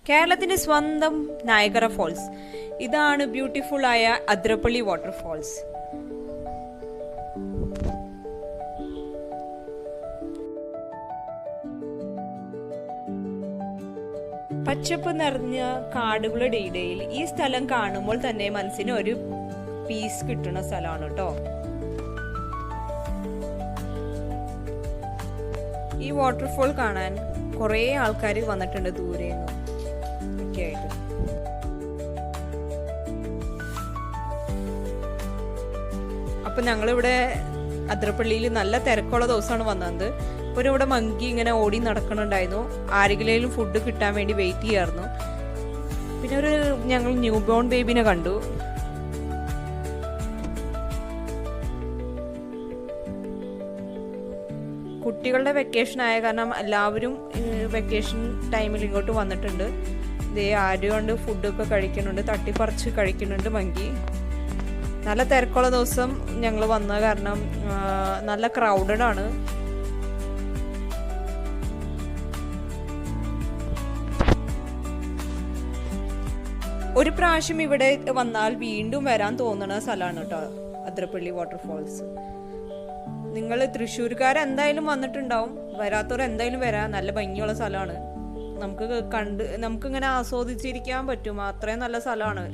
കേരളത്തിന്റെ സ്വന്തം നായകര ഫോൾസ്. ഇതാണ് ബ്യൂട്ടിഫുൾ ആയ അതിരപ്പള്ളി വാട്ടർഫോൾസ്. പച്ചപ്പ് നിറഞ്ഞ കാടുകളുടെ ഇടയിൽ ഈ സ്ഥലം കാണുമ്പോൾ തന്നെ മനസ്സിന് ഒരു പീസ് കിട്ടുന്ന സ്ഥലമാണ് കേട്ടോ. ഈ വാട്ടർഫോൾ കാണാൻ കുറേ ആൾക്കാർ വന്നിട്ടുണ്ട് ദൂരെന്ന് ഒക്കെ ആയിട്ട്. അപ്പൊ ഞങ്ങളിവിടെ അതിരപ്പള്ളിയിൽ നല്ല തിരക്കുള്ള ദിവസമാണ് വന്നത്. അപ്പോൾ ഇവിടെ മങ്കി ഇങ്ങനെ ഓടി നടക്കണുണ്ടായിരുന്നു. ആരെങ്കിലും ഫുഡ് കിട്ടാൻ വേണ്ടി വെയിറ്റ് ചെയ്യായിരുന്നു. പിന്നെ ഞങ്ങൾ ന്യൂ ബോൺ ബേബിനെ കണ്ടു. കുട്ടികളുടെ വെക്കേഷൻ ആയ കാരണം എല്ലാവരും വെക്കേഷൻ ടൈമിൽ ഇങ്ങോട്ട് വന്നിട്ടുണ്ട്. ഇതേ ആരുകൊണ്ട് ഫുഡൊക്കെ കഴിക്കുന്നുണ്ട്, തട്ടിപ്പറിച്ച് കഴിക്കുന്നുണ്ട് മങ്കി. നല്ല തിരക്കുള്ള ദിവസം ഞങ്ങൾ വന്ന കാരണം നല്ല ക്രൗഡഡ് ആണ്. ഒരു പ്രാവശ്യം ഇവിടെ വന്നാൽ വീണ്ടും വരാൻ തോന്നുന്ന സ്ഥലമാണ് കേട്ടോ അതിരപ്പള്ളി വാട്ടർഫോൾസ്. നിങ്ങൾ തൃശ്ശൂർക്കാർ എന്തായാലും വന്നിട്ടുണ്ടാവും, വരാത്തവർ എന്തായാലും വരാം. നല്ല ഭംഗിയുള്ള സ്ഥലമാണ്. നമുക്കിങ്ങനെ ആസ്വദിച്ചിരിക്കാൻ പറ്റും, അത്രയും നല്ല സ്ഥലമാണ്.